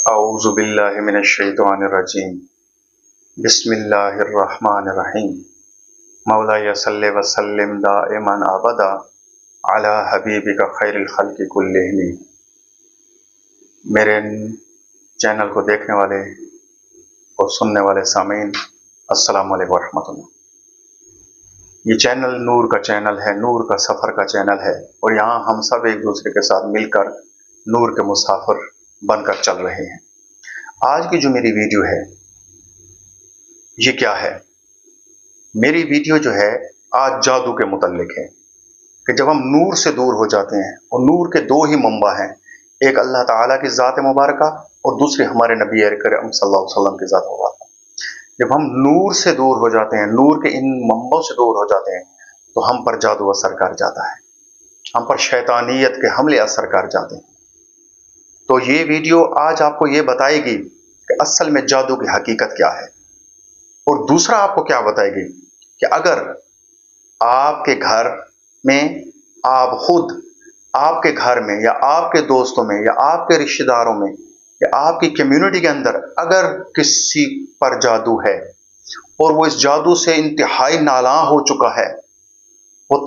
अऊज़ु बिल्लाहि मिनश्शैतानिर्रजीम बिस्मिल्लाहिर्रहमानिर्रहीम मौलाया सल्लि व सल्लिम दाइमन अबदा अला हबीबिका खैरिल खल्क़ि कुल्लिहिम। मेरे चैनल को देखने वाले और सुनने वाले सामीन, अस्सलामु अलैकुम व रहमतुल्लाह। ये चैनल नूर का चैनल है, नूर का सफ़र का चैनल है, और यहाँ हम सब एक दूसरे के साथ मिलकर नूर के मुसाफिर बनकर चल रहे हैं। आज की जो मेरी वीडियो है ये क्या है? मेरी वीडियो जो है आज जादू के मुतल्लिक है कि जब हम नूर से दूर हो जाते हैं, और नूर के दो ही मंबा हैं, एक अल्लाह ताला की ज़ात मुबारका और दूसरी हमारे नबी अकरम सल्लल्लाहु अलैहि वसल्लम की ज़ात मुबारका। जब हम नूर से दूर हो जाते हैं, नूर के इन मंबों से दूर हो जाते हैं, तो हम पर जादू असर कर जाता है, हम पर शैतानियत के हमले असर कर जाते हैं। तो ये वीडियो आज आपको ये बताएगी कि असल में जादू की हकीकत क्या है, और दूसरा आपको क्या बताएगी कि अगर आपके घर में, आप खुद आपके घर में या आपके दोस्तों में या आपके रिश्तेदारों में या आपकी कम्युनिटी के अंदर अगर किसी पर जादू है और वो इस जादू से इंतहाई नालां हो चुका है, वो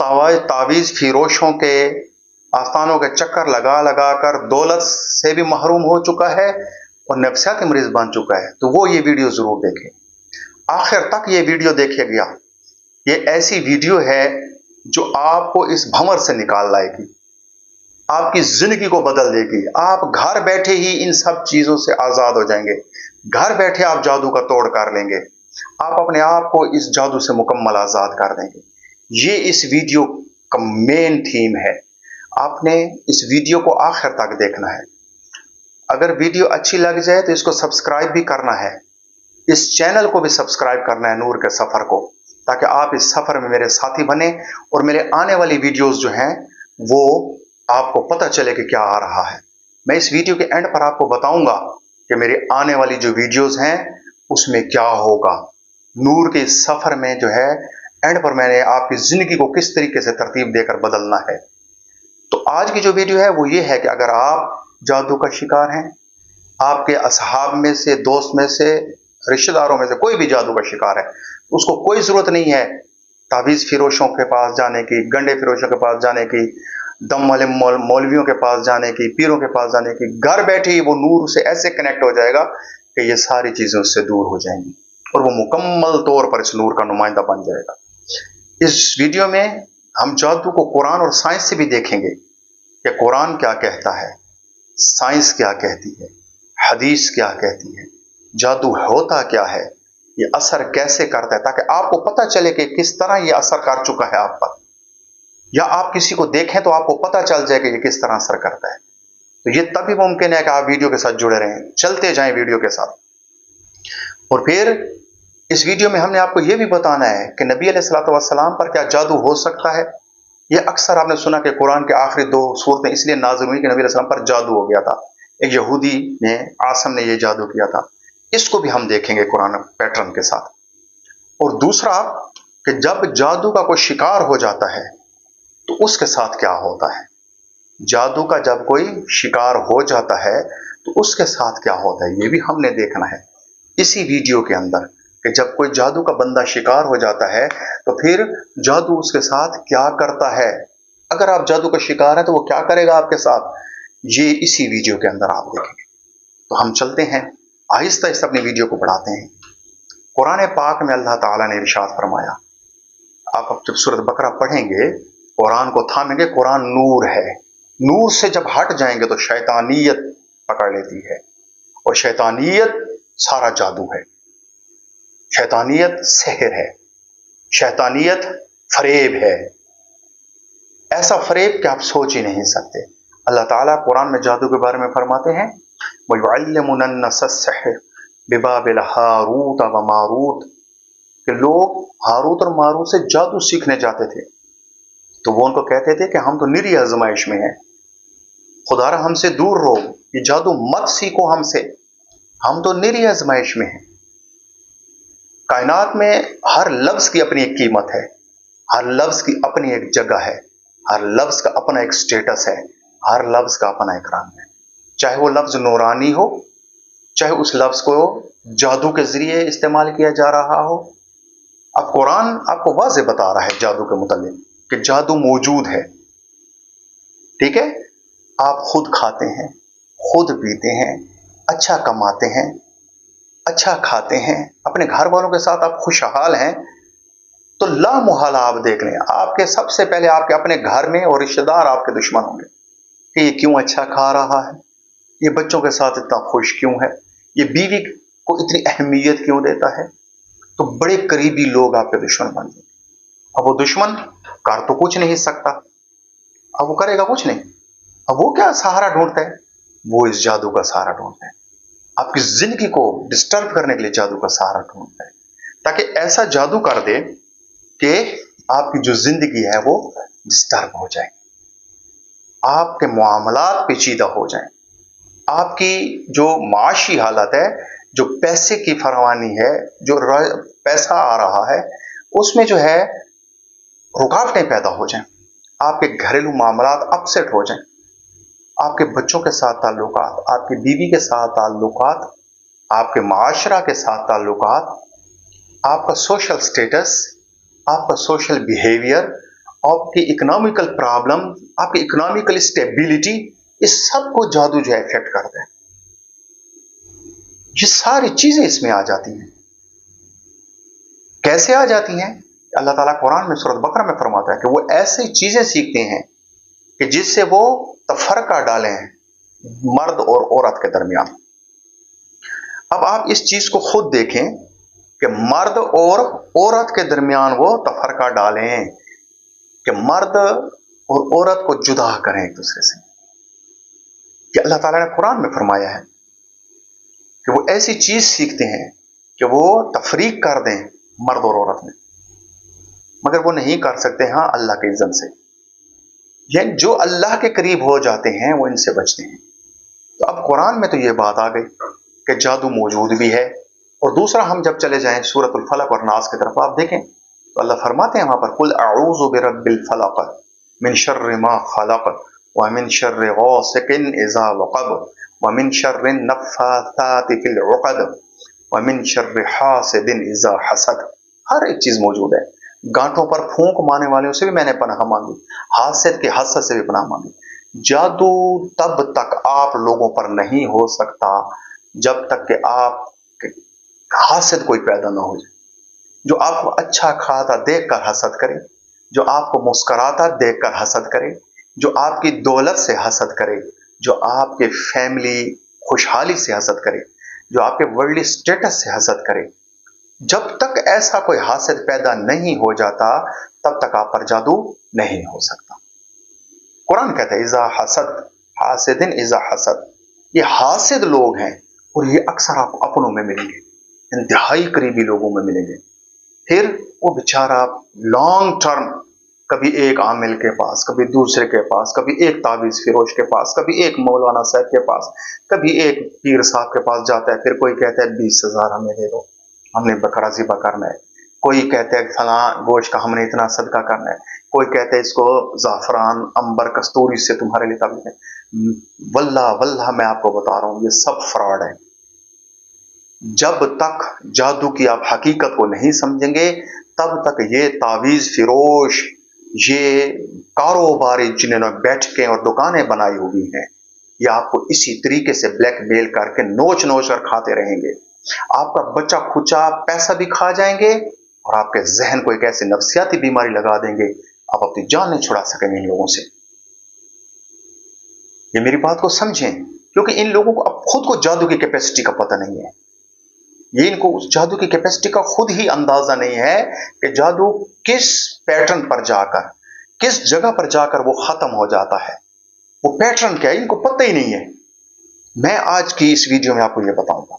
तावीज़ फिरोशों के आस्थानों के चक्कर लगा लगा कर दौलत से भी महरूम हो चुका है और नफ्सियाती मरीज बन चुका है, तो वो ये वीडियो जरूर देखें, आखिर तक ये वीडियो देखेगा। ये ऐसी वीडियो है जो आपको इस भंवर से निकाल लाएगी, आपकी जिंदगी को बदल देगी। आप घर बैठे ही इन सब चीजों से आजाद हो जाएंगे, घर बैठे आप जादू का तोड़ कर लेंगे, आप अपने आप को इस जादू से मुकम्मल आजाद कर देंगे। ये इस वीडियो का मेन थीम है। आपने इस वीडियो को आखिर तक देखना है। अगर वीडियो अच्छी लग जाए तो इसको सब्सक्राइब भी करना है, इस चैनल को भी सब्सक्राइब करना है, नूर के सफर को, ताकि आप इस सफर में मेरे साथी बने और मेरे आने वाली वीडियोस जो हैं वो आपको पता चले कि क्या आ रहा है। मैं इस वीडियो के एंड पर आपको बताऊंगा कि मेरी आने वाली जो वीडियोस हैं उसमें क्या होगा। नूर के इस सफर में जो है एंड पर मैंने आपकी जिंदगी को किस तरीके से तरतीब देकर बदलना है। तो आज की जो वीडियो है वो ये है कि अगर आप जादू का शिकार हैं, आपके असहाब में से, दोस्त में से, रिश्तेदारों में से कोई भी जादू का शिकार है, उसको कोई जरूरत नहीं है तावीज़ फिरोशों के पास जाने की, गंडे फिरोशों के पास जाने की, दम वाले मौलवियों के पास जाने की, पीरों के पास जाने की। घर बैठे ही वो नूर से ऐसे कनेक्ट हो जाएगा कि ये सारी चीजें उससे दूर हो जाएंगी और वो मुकम्मल तौर पर इस नूर का नुमाइंदा बन जाएगा। इस वीडियो में हम जादू को कुरान और साइंस से भी देखेंगे कि कुरान क्या कहता है, साइंस क्या कहती है, हदीस क्या कहती है, जादू होता क्या है, ये असर कैसे करता है, ताकि आपको पता चले कि किस तरह ये असर कर चुका है आप पर, या आप किसी को देखें तो आपको पता चल जाए कि ये किस तरह असर करता है। तो ये तभी मुमकिन है कि आप वीडियो के साथ जुड़े रहें, चलते जाएं वीडियो के साथ। और फिर इस वीडियो में हमने आपको ये भी बताना है कि नबी अलैहिस्सलाम पर क्या जादू हो सकता है। ये अक्सर आपने सुना कि कुरान के आखिरी दो सूरतें इसलिए नाज़िल हुई कि नबी अलैहिस्सलाम पर जादू हो गया था, एक यहूदी ने, आसम ने ये जादू किया था। इसको भी हम देखेंगे कुरान पैटर्न के साथ। और दूसरा कि जब जादू का कोई शिकार हो जाता है तो उसके साथ क्या होता है। जादू का जब कोई शिकार हो जाता है तो उसके साथ क्या होता है, ये भी हमने देखना है इसी वीडियो के अंदर, कि जब कोई जादू का बंदा शिकार हो जाता है तो फिर जादू उसके साथ क्या करता है। अगर आप जादू का शिकार है तो वो क्या करेगा आपके साथ, ये इसी वीडियो के अंदर आप देखेंगे। तो हम चलते हैं, आहिस्ता आहिस्ता अपनी वीडियो को बढ़ाते हैं। कुरान पाक में अल्लाह ताला ने इरशाद फरमाया, आप जब सूरत बकरा पढ़ेंगे, कुरान को थामेंगे, कुरान नूर है, नूर से जब हट जाएंगे तो शैतानियत पकड़ लेती है, और शैतानियत सारा जादू है, शैतानियत सेहर है, शैतानियत फरेब है, ऐसा फरेब कि आप सोच ही नहीं सकते। अल्लाह ताला कुरान में जादू के बारे में फरमाते हैं, बिबाबिल हारूत व मारूत, कि लोग हारूत और मारूत से जादू सीखने जाते थे, तो वो उनको कहते थे कि हम तो निरी आजमाइश में हैं, खुदारा हमसे दूर रहो, ये जादू मत सीखो हमसे, हम तो निरी आजमाइश में हैं। कायनात में हर लफ्ज की अपनी एक कीमत है, हर लफ्ज की अपनी एक जगह है, हर लफ्ज का अपना एक स्टेटस है, हर लफ्ज का अपना एक रंग है। चाहे वो लफ्ज नूरानी हो चाहे उस लफ्ज को जादू के जरिए इस्तेमाल किया जा रहा हो। अब कुरान आपको वाज़ेह बता रहा है जादू के मुतालिक कि जादू मौजूद है। ठीक है, आप खुद खाते हैं, खुद पीते हैं, अच्छा कमाते हैं, अच्छा खाते हैं, अपने घर वालों के साथ आप खुशहाल हैं, तो लामुहाला आप देख लें, आपके सबसे पहले आपके अपने घर में और रिश्तेदार आपके दुश्मन होंगे कि ये क्यों अच्छा खा रहा है, ये बच्चों के साथ इतना खुश क्यों है, ये बीवी को इतनी अहमियत क्यों देता है। तो बड़े करीबी लोग आपके दुश्मन बन जाते। अब वो दुश्मन कर तो कुछ नहीं सकता, अब वो करेगा कुछ नहीं, अब वो क्या सहारा ढूंढता है, वो इस जादू का सहारा ढूंढता है, आपकी जिंदगी को डिस्टर्ब करने के लिए जादू का सहारा ढूंढता है, ताकि ऐसा जादू कर दे कि आपकी जो जिंदगी है वो डिस्टर्ब हो जाए, आपके मामलात पेचीदा हो जाएं, आपकी जो माशी हालत है, जो पैसे की फरवानी है, जो पैसा आ रहा है, उसमें जो है रुकावटें पैदा हो जाएं, आपके घरेलू मामलात अपसेट हो जाएं, आपके बच्चों के साथ ताल्लुकात, आपकी बीवी के साथ ताल्लुकात, आपके माशरा के साथ ताल्लुकात, आपका सोशल स्टेटस, आपका सोशल बिहेवियर, आपकी इकोनॉमिकल प्रॉब्लम, आपकी इकोनॉमिकल स्टेबिलिटी, इस सब को जादू जो है इफेक्ट करता है। ये सारी चीजें इसमें आ जाती हैं। कैसे आ जाती हैं? अल्लाह ताला कुरान में सूरत बकरा में फरमाता है कि वो ऐसी चीजें सीखते हैं कि जिससे वो तफरका डालें मर्द और औरत के दरमियान। अब आप इस चीज को खुद देखें कि मर्द और औरत के दरमियान वो तफरका डालें, कि मर्द और औरत को जुदा करें एक दूसरे से। कि अल्लाह ताला ने कुरान में फरमाया है कि वो ऐसी चीज सीखते हैं कि वो तफरीक कर दें मर्द और औरत में, मगर वो नहीं कर सकते हाँ अल्लाह के इज़्ज़त से। यानी जो अल्लाह के करीब हो जाते हैं वो इनसे बचते हैं। तो अब कुरान में तो ये बात आ गई कि जादू मौजूद भी है। और दूसरा, हम जब चले जाएं सूरतुल फलक और नास की तरफ, आप देखें तो अल्लाह फरमाते हैं वहां पर, कुल अऊज़ु बिरब्बिल फलक मिन शर्रि मा खलक व मिन शर्रि गासिकिन इज़ा वक़ब व मिन शर्रि नफ़्फ़ाथाति फिल उक़द व मिन शर्रि हासिदिन इज़ा हसद। हर एक चीज मौजूद है। गांठों पर फूंक मारने वालों से भी मैंने पनाह मांगी, हासिद के हसद से भी पनाह मांगी। जादू तब तक आप लोगों पर नहीं हो सकता जब तक कि आप हासिद कोई पैदा ना हो जाए, जो आपको अच्छा खाता देखकर हसद करे, जो आपको मुस्कुराता देखकर हसद करे, जो आपकी दौलत से हसद करे, जो आपके फैमिली खुशहाली से हसद करे, जो आपके वर्ल्डली स्टेटस से हसद करे। जब तक ऐसा कोई हासिद पैदा नहीं हो जाता तब तक आप पर जादू नहीं हो सकता। कुरान कहता है इज़ा हसद हासिदिन इज़ा हसद, ये हासिद लोग हैं और ये अक्सर आप अपनों में मिलेंगे, इंतहाई करीबी लोगों में मिलेंगे। फिर वो बेचारा लॉन्ग टर्म कभी एक आमिल के पास, कभी दूसरे के पास, कभी एक तावीज़ फिरोश के पास, कभी एक मौलाना साहब के पास, कभी एक पीर साहब के पास जाता है। फिर कोई कहता है 20,000 हमें दे दो, हमने बकरा ज़िबा करना है। कोई कहता है फलां गोश्त का हमने इतना सदका करना है। कोई कहता है इसको ज़ाफ़रान अंबर कस्तूरी से तुम्हारे लिए ताबीज़ है। वल्लाह वल्लाह मैं आपको बता रहा हूँ ये सब फ्रॉड है। जब तक जादू की आप हकीकत को नहीं समझेंगे तब तक ये तावीज़ फिरोश, ये कारोबारी जिन्होंने बैठ के और दुकानें बनाई हुई हैं, ये आपको इसी तरीके से ब्लैकमेल करके नोच नोच कर खाते रहेंगे। आपका बच्चा खुचा पैसा भी खा जाएंगे और आपके जहन को एक ऐसी नफ्सियाती बीमारी लगा देंगे, आप अपनी जान नहीं छुड़ा सकेंगे इन लोगों से। ये मेरी बात को समझें, क्योंकि इन लोगों को अब खुद को जादू की कैपेसिटी का पता नहीं है। ये इनको उस जादू की कैपेसिटी का खुद ही अंदाजा नहीं है कि जादू किस पैटर्न पर जाकर, किस जगह पर जाकर वो खत्म हो जाता है। वो पैटर्न क्या है इनको पता ही नहीं है। मैं आज की इस वीडियो में आपको ये बताऊंगा,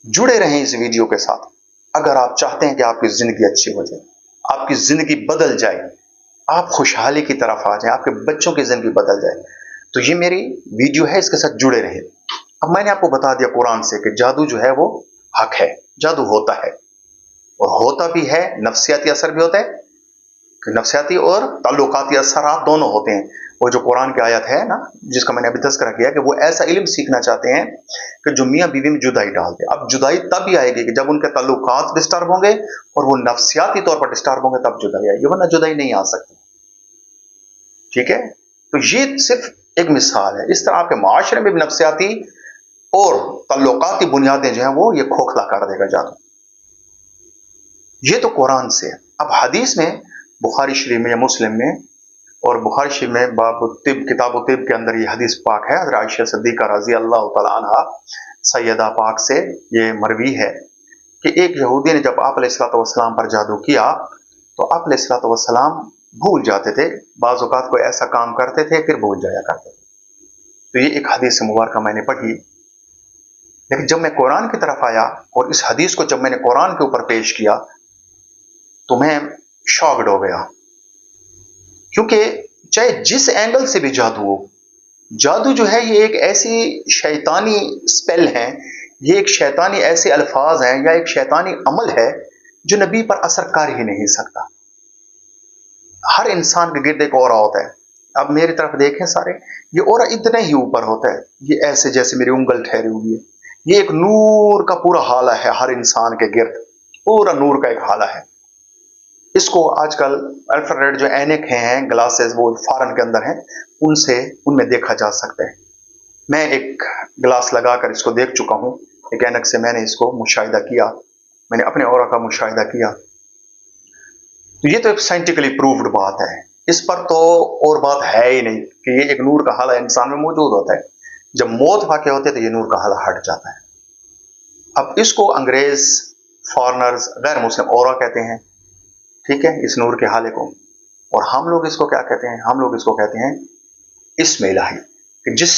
जुड़े रहें इस वीडियो के साथ। अगर आप चाहते हैं कि आपकी जिंदगी अच्छी हो जाए, आपकी जिंदगी बदल जाए, आप खुशहाली की तरफ आ जाए, आपके बच्चों की जिंदगी बदल जाए, तो ये मेरी वीडियो है, इसके साथ जुड़े रहे। अब मैंने आपको बता दिया कुरान से कि जादू जो है वो हक है, जादू होता है और होता भी है। नफ्सियाती असर भी होता है, कि नफ्सियाती और ताल्लुकाती असरात दोनों होते हैं। وہ جو قرآن کی آیت ہے نا جس کا میں نے ابھی تذکرہ کیا کہ وہ ایسا علم سیکھنا چاہتے ہیں کہ جو میاں بیوی میں جدائی ڈال دے. اب جدائی تب ہی آئے گی کہ جب ان کے تعلقات ڈسٹرب ہوں گے اور وہ نفسیاتی طور پر ڈسٹرب ہوں گے, تب جدائی آئے گی, ورنہ جدائی نہیں آ سکتی. ٹھیک ہے, تو یہ صرف ایک مثال ہے. اس طرح آپ کے معاشرے میں بھی نفسیاتی اور تعلقاتی بنیادیں جو ہیں وہ یہ کھوکھلا کر دے گا جادو. یہ تو قرآن سے ہے. اب حدیث میں بخاری شریف میں یا مسلم میں اور بخاری شریف میں باب الطب کتاب الطب کے اندر یہ حدیث پاک ہے. حضرت عائشہ صدیقہ رضی اللہ تعالی عنہا سیدہ پاک سے یہ مروی ہے کہ ایک یہودی نے جب آپ علیہ الصلوۃ والسلام پر جادو کیا تو آپ علیہ الصلوۃ والسلام بھول جاتے تھے. بعض اوقات کوئی ایسا کام کرتے تھے پھر بھول جایا کرتے تھے. تو یہ ایک حدیث مبارکہ میں نے پڑھی. لیکن جب میں قرآن کی طرف آیا اور اس حدیث کو جب میں نے قرآن کے اوپر پیش کیا تو میں شاکڈ ہو گیا, کیونکہ چاہے جس اینگل سے بھی جادو ہو, جادو جو ہے یہ ایک ایسی شیطانی سپیل ہے, یہ ایک شیطانی ایسے الفاظ ہیں یا ایک شیطانی عمل ہے جو نبی پر اثر کر ہی نہیں سکتا. ہر انسان کے گرد ایک اورا ہوتا ہے. اب میری طرف دیکھیں سارے, یہ اورا اتنے ہی اوپر ہوتا ہے, یہ ایسے جیسے میری انگل ٹھہری ہوئی ہے. یہ ایک نور کا پورا حالہ ہے ہر انسان کے گرد, پورا نور کا ایک حالہ ہے. اس کو آج کل انفراریڈ جو اینک ہیں گلاسز وہ فارن کے اندر ہیں, ان میں دیکھا جا سکتا ہے. میں ایک گلاس لگا کر اس کو دیکھ چکا ہوں, ایک اینک سے میں نے اس کو مشاہدہ کیا, میں نے اپنے اورا کا مشاہدہ کیا. تو یہ تو ایک سائنٹیفکلی پروفڈ بات ہے, اس پر تو اور بات ہے ہی نہیں کہ یہ ایک نور کا حالہ انسان میں موجود ہوتا ہے. جب موت واقع ہوتی ہے تو یہ نور کا حالہ ہٹ جاتا ہے. اب اس کو انگریز فارنرز غیر مسلم اورا کہتے ہیں. ٹھیک ہے, اس نور کے حالے کو. اور ہم لوگ اس کو کیا کہتے ہیں, ہم لوگ اس کو کہتے ہیں اسم الہی, کہ جس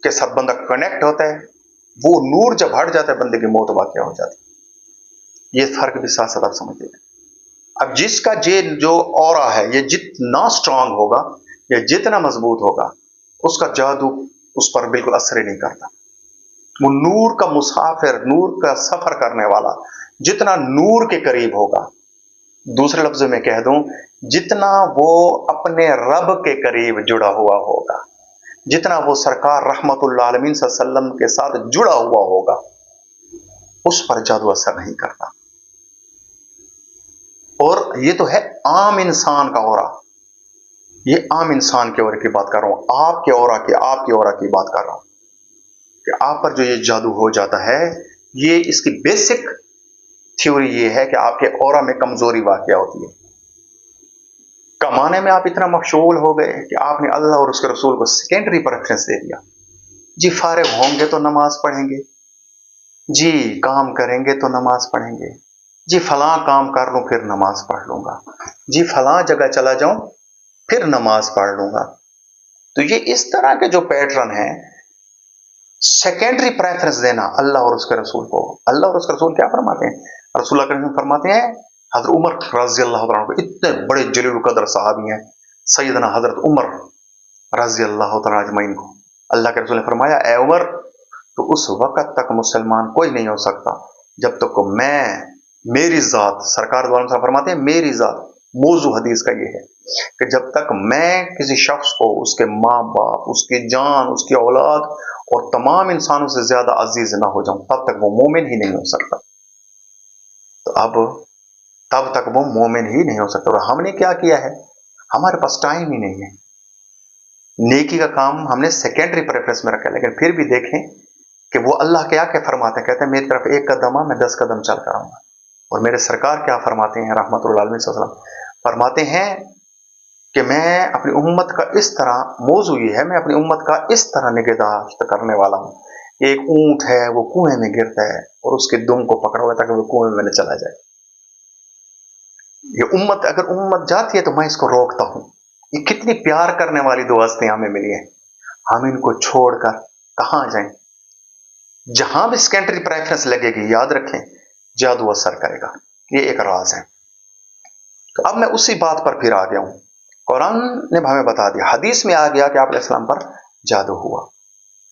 کے ساتھ بندہ کنیکٹ ہوتا ہے وہ نور جب ہٹ جاتا ہے بندے کی موت واقع ہو جاتی ہے. یہ فرق بھی ساتھ ساتھ آپ سمجھتے ہیں. اب جس کا جو اورا ہے یہ جتنا سٹرانگ ہوگا یا جتنا مضبوط ہوگا اس کا جادو اس پر بالکل اثر ہی نہیں کرتا. وہ نور کا مسافر, نور کا سفر کرنے والا جتنا نور کے قریب ہوگا, دوسرے لفظوں میں کہہ دوں جتنا وہ اپنے رب کے قریب جڑا ہوا ہوگا, جتنا وہ سرکار رحمت اللہ عالمین صلی اللہ علیہ وسلم کے ساتھ جڑا ہوا ہوگا, اس پر جادو اثر نہیں کرتا. اور یہ تو ہے عام انسان کا اورا, یہ عام انسان کے اورے کی بات کر رہا ہوں, آپ کے اورا کی بات کر رہا ہوں کہ آپ پر جو یہ جادو ہو جاتا ہے, یہ اس کی بیسک تھیوری یہ ہے کہ آپ کے اورا میں کمزوری واقع ہوتی ہے. کمانے میں آپ اتنا مشغول ہو گئے کہ آپ نے اللہ اور اس کے رسول کو سیکنڈری پریفرنس دے دیا. جی فارغ ہوں گے تو نماز پڑھیں گے, جی کام کریں گے تو نماز پڑھیں گے, جی فلاں کام کر لوں پھر نماز پڑھ لوں گا, جی فلاں جگہ چلا جاؤں پھر نماز پڑھ لوں گا. تو یہ اس طرح کے جو پیٹرن ہیں, سیکنڈری پریفرنس دینا اللہ اور اس کے رسول کو. اللہ اور اس کے رسول کیا فرماتے ہیں, رسول اللہ کریم فرماتے ہیں, حضرت عمر رضی اللہ عنہ کو, اتنے بڑے جلیل القدر صحابی ہیں سیدنا حضرت عمر رضی اللہ تعالیٰ اجمعین کو, اللہ کے رسول نے فرمایا اے عمر تو اس وقت تک مسلمان کوئی نہیں ہو سکتا جب تک میں میری ذات, سرکار دوارم صاحب فرماتے ہیں میری ذات, موضوع حدیث کا یہ ہے کہ جب تک میں کسی شخص کو اس کے ماں باپ, اس کی جان, اس کی اولاد اور تمام انسانوں سے زیادہ عزیز نہ ہو جاؤں تب تک وہ مومن ہی نہیں ہو سکتا. تو اب تب تک وہ مومن ہی نہیں ہو سکتا. اور ہم نے کیا کیا ہے, ہمارے پاس ٹائم ہی نہیں ہے. نیکی کا کام ہم نے سیکنڈری پریفرنس میں رکھا ہے. لیکن پھر بھی دیکھیں کہ وہ اللہ کیا فرماتے ہیں, کہتے ہیں میری طرف ایک قدم میں 10 قدم چل کر آؤں گا. اور میرے سرکار کیا فرماتے ہیں رحمت اللہ علیہ وسلم, فرماتے ہیں کہ میں اپنی امت کا اس طرح, موضوع یہ ہے میں اپنی امت کا اس طرح نگہداشت کرنے والا ہوں. ایک اونٹ ہے وہ کنویں میں گرتا ہے اور اس کے دم کو پکڑا ہوا تاکہ وہ کنویں میں نہ چلا جائے. یہ امت اگر امت جاتی ہے تو میں اس کو روکتا ہوں. یہ کتنی پیار کرنے والی دو ہستیاں ہمیں ملی ہیں, ہم ان کو چھوڑ کر کہاں جائیں. جہاں بھی سیکنڈری پریفرنس لگے گی یاد رکھیں جادو اثر کرے گا. یہ ایک راز ہے. تو اب میں اسی بات پر پھر آ گیا ہوں. قرآن نے ہمیں بتا دیا, حدیث میں آ گیا کہ آپ علیہ السلام پر جادو ہوا,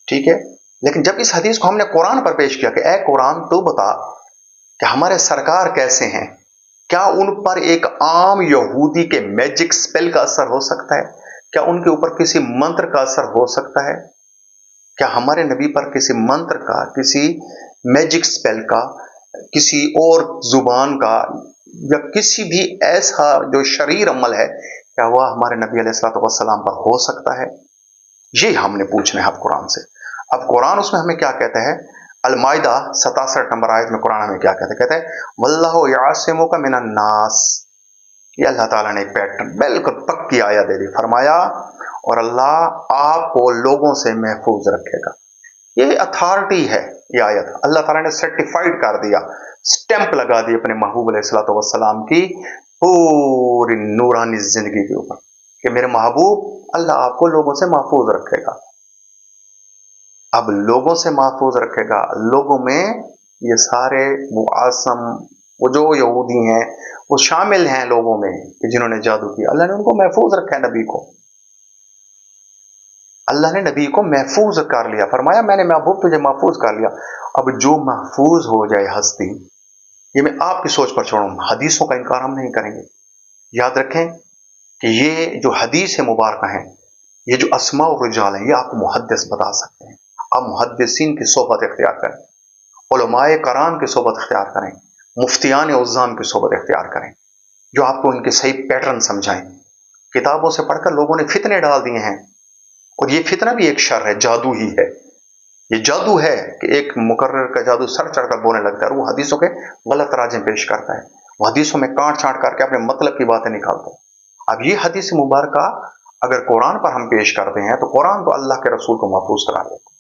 ٹھیک ہے. لیکن جب اس حدیث کو ہم نے قرآن پر پیش کیا کہ اے قرآن تو بتا کہ ہمارے سرکار کیسے ہیں, کیا ان پر ایک عام یہودی کے میجک سپیل کا اثر ہو سکتا ہے, क्या उनके ऊपर किसी मंत्र का असर हो सकता है? क्या हमारे नबी पर किसी मंत्र का, किसी मैजिक स्पेल का, किसी और जुबान का या किसी भी ऐसा जो शरीर अमल है, क्या वह हमारे नबी अलैहिस्सलाम पर हो सकता है? ये हमने पूछना है अब कुरान से। अब कुरान उसमें हमें क्या कहता है? अल-माइदा 67 नंबर आयत में कुरान हमें क्या कहता है? कहता है वल्लाहु यासिमुका मिनन नास। ये अल्लाह ताला ने एक पैटर्न बिल्कुल पक्की आयत दे दी, फरमाया और अल्लाह आपको लोगों से महफूज रखेगा। ये अथॉरिटी है, ये आयत अल्लाह ताला ने सर्टिफाइड कर दिया, स्टैंप लगा दी अपने महबूब अलैहिस्सलाम की पूरी नूरानी जिंदगी के ऊपर कि मेरे महबूब अल्लाह आपको लोगों से महफूज रखेगा। अब लोगों से महफूज रखेगा, लोगों में ये सारे वो आसम, वो जो यहूदी हैं वो शामिल हैं लोगों में कि जिन्होंने जादू किया, अल्लाह ने उनको महफूज रखा है। नबी को अल्लाह ने नबी को महफूज कर लिया, फरमाया मैंने महबूब तुझे महफूज कर लिया। अब जो महफूज हो जाए हस्ती, ये मैं आपकी सोच पर छोड़ूं, हदीसों का इनकार हम नहीं करेंगे। याद रखें कि ये जो हदीस मुबारक हैं, ये जो अस्मा और रिजाल हैं, ये आपको मुहद्दिस बता सकते हैं। आप मुहद्दिसीन की सोबत इख्तियार करें, उलमाए कराम की सोबत इख्तियार करें, मुफ्तियान उज़्ज़ाम की सोबत इख्तियार करें, जो आपको इनके सही पैटर्न समझाएं। किताबों से पढ़कर लोगों ने फितने डाल दिए हैं, और ये फितना भी एक शर है, जादू ही है। ये जादू है कि एक मुकर्रर का जादू सर चढ़कर बोलने लगता है और वो हदीसों के गलत राजें पेश करता है, वो हदीसों में काट छांट करके अपने मतलब की बातें निकालता है। अब ये हदीस मुबारक अगर कुरान पर हम पेश करते हैं तो कुरान तो अल्लाह के रसूल को महफूज करा देता है।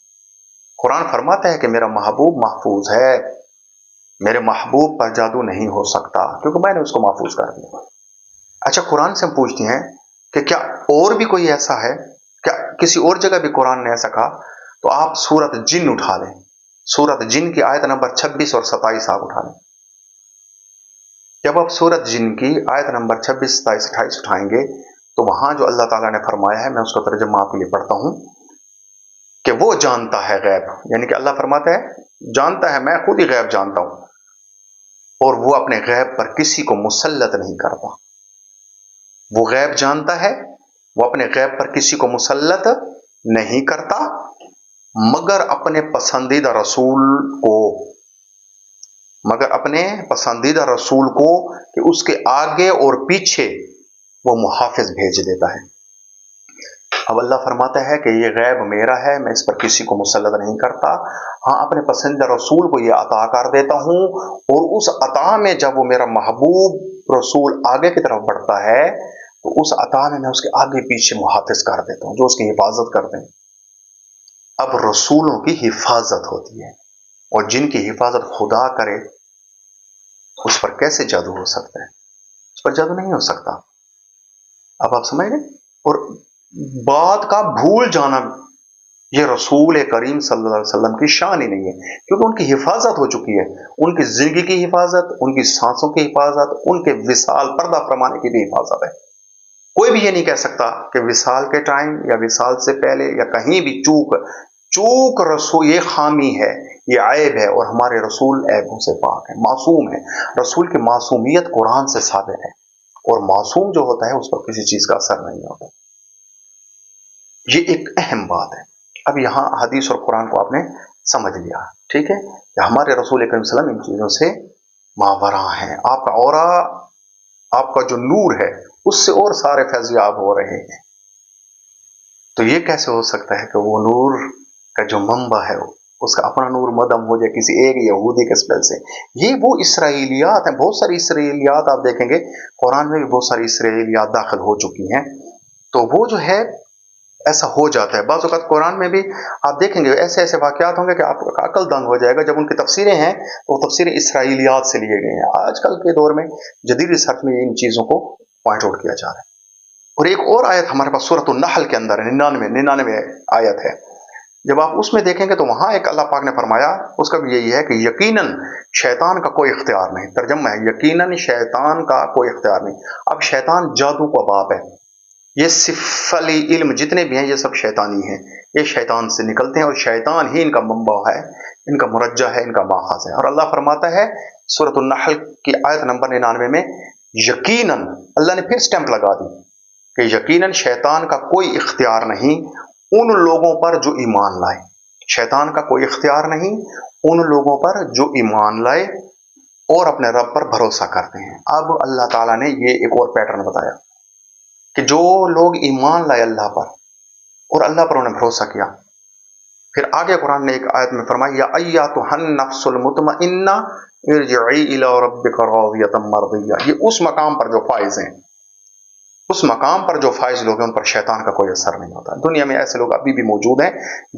कुरान फरमाता है कि मेरा महबूब महफूज है, मेरे महबूब पर जादू नहीं हो सकता क्योंकि मैंने उसको महफूज कर दिया। अच्छा, कुरान से हम पूछते हैं कि क्या और भी कोई ऐसा है, क्या किसी और जगह भी कुरान ने ऐसा कहा? तो आप सूरत जिन उठा लें, सूरत जिन की आयत नंबर 26 और 27 आप उठा लें। जब आप सूरत जिन की आयत नंबर 26, 27, 28 उठाएंगे तो वहां जो अल्लाह ताला ने फरमाया है, मैं उसका तर्जुमा आपके लिए पढ़ता हूं कि वो जानता है गैब, यानी कि अल्लाह फरमाता है जानता है, मैं खुद ही गैब जानता हूं, और वो अपने गैब पर किसी को मुसल्लत नहीं करता। वो गैब जानता है, वो अपने गैब पर किसी को मुसल्लत नहीं करता मगर अपने पसंदीदा रसूल को, मगर अपने पसंदीदा रसूल को कि उसके आगे और पीछे वो मुहाफिज भेज देता है। अब अल्लाह फरमाता है कि ये गैब मेरा है, मैं इस पर किसी को मुसल्लत नहीं करता। हाँ, अपने पसंदीदा रसूल को ये अता कर देता हूँ, और उस अता में जब वो मेरा महबूब रसूल आगे की तरफ बढ़ता है तो उस अता में मैं उसके आगे पीछे मुहाफिज कर देता हूँ, जो उसकी हिफाजत करते हैं। अब रसूलों की हिफाजत होती है, और जिनकी हिफाजत खुदा करे उस पर कैसे जादू हो सकता है? उस पर जादू नहीं हो सकता। अब आप समझ गए? और बात का भूल जाना ये रसूल करीम सल्लल्लाहु अलैहि वसल्लम की शान ही नहीं है, क्योंकि उनकी हिफाजत हो चुकी है, उनकी जिंदगी की हिफाजत, उनकी सांसों की हिफाजत, उनके विसाल पर्दा फरमाने की भी हिफाजत है। कोई भी ये नहीं कह सकता कि विसाल के टाइम या विसाल से पहले या कहीं भी चूक रसूल ये खामी है, ये ऐब है, और हमारे रसूल ऐबों से पाक है, मासूम है। रसूल की मासूमियत कुरान से साबित है, और मासूम जो होता है उस पर किसी चीज का असर नहीं होता। ये एक अहम बात है। अब यहाँ हदीस और कुरान को आपने समझ लिया, ठीक है? हमारे रसूल करीम सल्लल्लाहु अलैहि वसल्लम इन चीजों से मावरा है। आपका औरा, आपका जो नूर है उससे और सारे फैज़याब हो रहे हैं। तो ये कैसे हो सकता है कि वो नूर का जो मंबा है उसका अपना नूर मदम हो जाए किसी एक यहूदी के स्पेल से? ये वो इसराइलियात हैं, बहुत सारी इसराइलियात आप देखेंगे कुरान में भी बहुत सारी इसराइलियात दाखिल हो चुकी हैं। तो वो जो है ऐसा हो जाता है। बाज़ औक़ात कुरान में भी आप देखेंगे ऐसे ऐसे वाक़यात होंगे कि आपका अकल दंग हो जाएगा। जब उनकी तफसीरें हैं तो तफसीरें इसराइलियात से लिए गए हैं। आजकल के दौर में जदीद रिसर्च में इन चीज़ों को पॉइंट आउट किया जा रहा है। और एक और आयत हमारे पास सूरत अन-नहल के अंदर 99 आयत है। जब आप उसमें देखेंगे तो वहां एक अल्लाह पाक ने फरमाया, उसका भी यही है कि यकीनन शैतान का कोई इख्तियार नहीं। तर्जुमा है यकीनन शैतान का कोई इख्तियार नहीं। अब शैतान जादू का बाप है। ये सिफली इल्म जितने भी हैं ये सब शैतानी हैं, ये शैतान से निकलते हैं और शैतान ही इनका मंबा है, इनका मुरज्जा है, इनका माखज़ है। और अल्लाह फरमाता है सूरत अन-नहल की आयत नंबर 99 में, यकीनन, अल्लाह ने फिर स्टैंप लगा दी کہ یقیناً شیطان کا کوئی اختیار نہیں ان لوگوں پر جو ایمان لائے. شیطان کا کوئی اختیار نہیں ان لوگوں پر جو ایمان لائے اور اپنے رب پر بھروسہ کرتے ہیں. اب اللہ تعالیٰ نے یہ ایک اور پیٹرن بتایا کہ جو لوگ ایمان لائے اللہ پر اور اللہ پر انہوں نے بھروسہ کیا، پھر آگے قرآن نے ایک آیت میں فرمایا یا ایتھا النفس المطمئنہ ارجعی الی ربک راضیۃ مرضیہ. یہ اس مقام پر جو فائز ہیں، اس مقام پر جو فائز لوگ ہیں ان پر شیطان کا کوئی اثر نہیں ہوتا. دنیا میں ایسے لوگ ابھی بھی موجود ہیں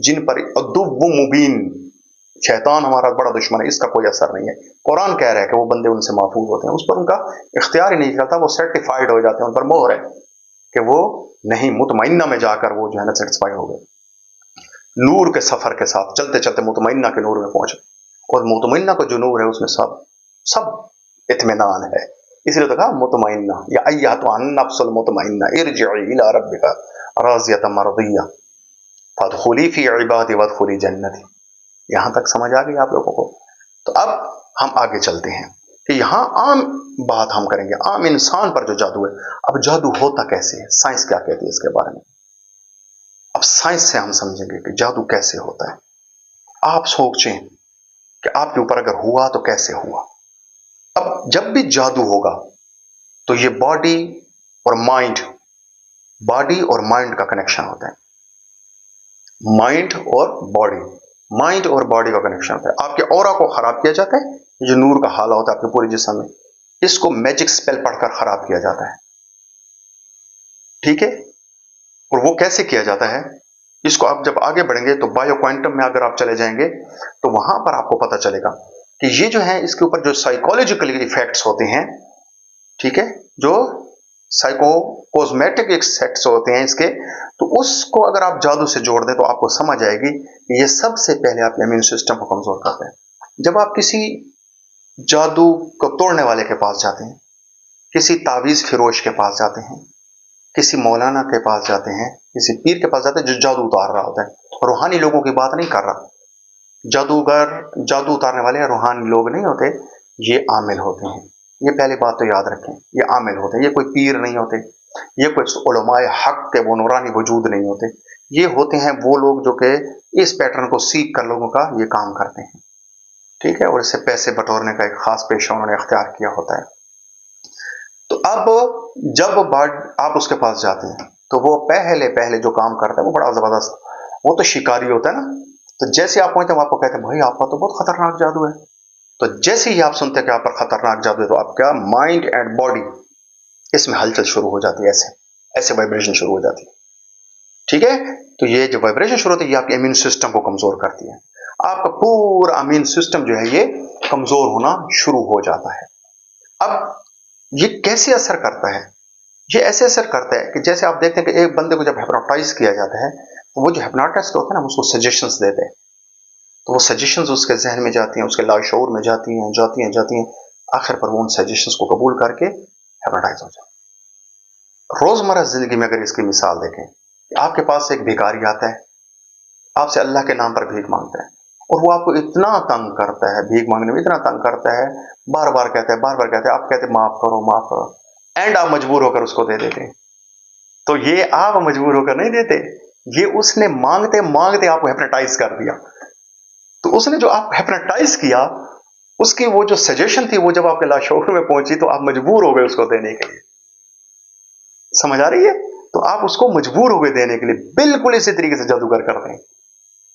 جن پر عدو مبین، شیطان ہمارا بڑا دشمن ہے، اس کا کوئی اثر نہیں ہے. قرآن کہہ رہا ہے کہ وہ بندے ان سے محفوظ ہوتے ہیں، اس پر ان کا اختیار ہی نہیں کرتا، وہ سرٹیفائڈ ہو جاتے ہیں، ان پر مہر ہے کہ وہ نہیں، مطمئنہ میں جا کر وہ جو ہے نا سیٹسفائی ہو گئے. نور کے سفر کے ساتھ چلتے چلتے مطمئنہ کے نور میں پہنچے، اور مطمئنہ کا جو نور ہے اس میں سب اطمینان ہے. اس لیے تو کہا مطمئنہ یا ایھا النفس المطمئنہ ارجعی الی ربک راضیۃ مرضیہ فادخلی فی عبادی وادخلی جنتی. یہاں تک سمجھ آ گئی آپ لوگوں کو؟ تو اب ہم آگے چلتے ہیں کہ یہاں عام بات ہم کریں گے، عام انسان پر جو جادو ہے. اب جادو ہوتا کیسے ہے، سائنس کیا کہتی ہے اس کے بارے میں. اب سائنس سے ہم سمجھیں گے کہ جادو کیسے ہوتا ہے. آپ سوچیں کہ آپ کے اوپر اگر ہوا تو کیسے ہوا. اب جب بھی جادو ہوگا تو یہ باڈی اور مائنڈ کا کنیکشن ہوتا ہے. مائنڈ اور باڈی کا کنیکشن ہوتا ہے. آپ کے اورا کو خراب کیا جاتا ہے، جو نور کا حالہ ہوتا ہے آپ کے پورے جسم میں، اس کو میجک سپیل پڑھ کر خراب کیا جاتا ہے. ٹھیک ہے، اور وہ کیسے کیا جاتا ہے اس کو آپ جب آگے بڑھیں گے تو بایو کوانٹم میں اگر آپ چلے جائیں گے تو وہاں پر آپ کو پتہ چلے گا کہ یہ جو ہے اس کے اوپر جو سائیکولوجیکل ایفیکٹس ہوتے ہیں، ٹھیک ہے، جو سائیکو کوزمیٹک ایفیکٹس ہوتے ہیں اس کے، تو اس کو اگر آپ جادو سے جوڑ دیں تو آپ کو سمجھ آئے گی کہ یہ سب سے پہلے آپ کے امیون سسٹم کو کمزور کرتے ہیں. جب آپ کسی جادو کو توڑنے والے کے پاس جاتے ہیں، کسی تعویذ فروش کے پاس جاتے ہیں، کسی مولانا کے پاس جاتے ہیں، کسی پیر کے پاس جاتے ہیں جو جادو اتار رہا ہوتا ہے، روحانی لوگوں کی بات نہیں کر رہا. جادوگر، جادو اتارنے والے روحانی لوگ نہیں ہوتے، یہ عامل ہوتے ہیں. یہ پہلی بات تو یاد رکھیں، یہ عامل ہوتے ہیں، یہ کوئی پیر نہیں ہوتے، یہ کوئی علماء حق کے وہ نورانی وجود نہیں ہوتے. یہ ہوتے ہیں وہ لوگ جو کہ اس پیٹرن کو سیکھ کر لوگوں کا یہ کام کرتے ہیں. ٹھیک ہے، اور اس سے پیسے بٹورنے کا ایک خاص پیشہ انہوں نے اختیار کیا ہوتا ہے. تو اب جب آپ اس کے پاس جاتے ہیں تو وہ پہلے جو کام کرتا ہے وہ بڑا زبردست، وہ تو شکاری ہوتا ہے نا. تو جیسے آپ پہنچتے ہیں آپ کو کہتے ہیں بھائی آپ کا تو بہت خطرناک جادو ہے. تو جیسے ہی آپ سنتے ہیں کہ آپ پر خطرناک جادو ہے تو آپ کا مائنڈ اینڈ باڈی اس میں ہلچل شروع ہو جاتی ہے، ایسے وائبریشن شروع ہو جاتی ہے. ٹھیک ہے، تو یہ جو وائبریشن شروع ہوتی ہے یہ آپ کے امیون سسٹم کو کمزور کرتی ہے. آپ کا پورا امیون سسٹم جو ہے یہ کمزور ہونا شروع ہو جاتا ہے. اب یہ کیسے اثر کرتا ہے؟ یہ ایسے اثر کرتا ہے کہ جیسے آپ دیکھتے ہیں کہ ایک بندے کو جب ہپنوٹائز کیا جاتا ہے تو وہ جو ہپنوٹسٹ ہوتا ہے نا اس کو سجیشنز دیتے ہیں، تو وہ سجیشنز اس کے ذہن میں جاتی ہیں، اس کے لاشعور میں جاتی ہیں، آخر پر وہ ان سجیشنز کو قبول کر کے ہپنوٹائز ہو جاتا ہے. روزمرہ زندگی میں اگر اس کی مثال دیکھیں کہ آپ کے پاس ایک بھیکاری آتا ہے، آپ سے اللہ کے نام پر بھیک مانگتا ہے، اور وہ آپ کو اتنا تنگ کرتا ہے، بھیک مانگنے میں اتنا تنگ کرتا ہے، بار بار کہتا ہے، آپ کہتے ہیں معاف کرو، اینڈ آپ مجبور ہو کر اس کو دے دیتے ہیں. تو یہ آپ مجبور ہو کر نہیں دیتے، یہ اس نے مانگتے آپ کو ہیپنوٹائز کر دیا. تو اس نے جو آپ ہیپنوٹائز کیا اس کی وہ جو سجیشن تھی وہ جب آپ کے لاشعور میں پہنچی تو آپ مجبور ہو گئے اس کو دینے کے لیے. سمجھ آ رہی ہے؟ تو آپ اس کو مجبور ہو گئے دینے کے لیے. بالکل اسی طریقے سے جادوگر کرتے ہیں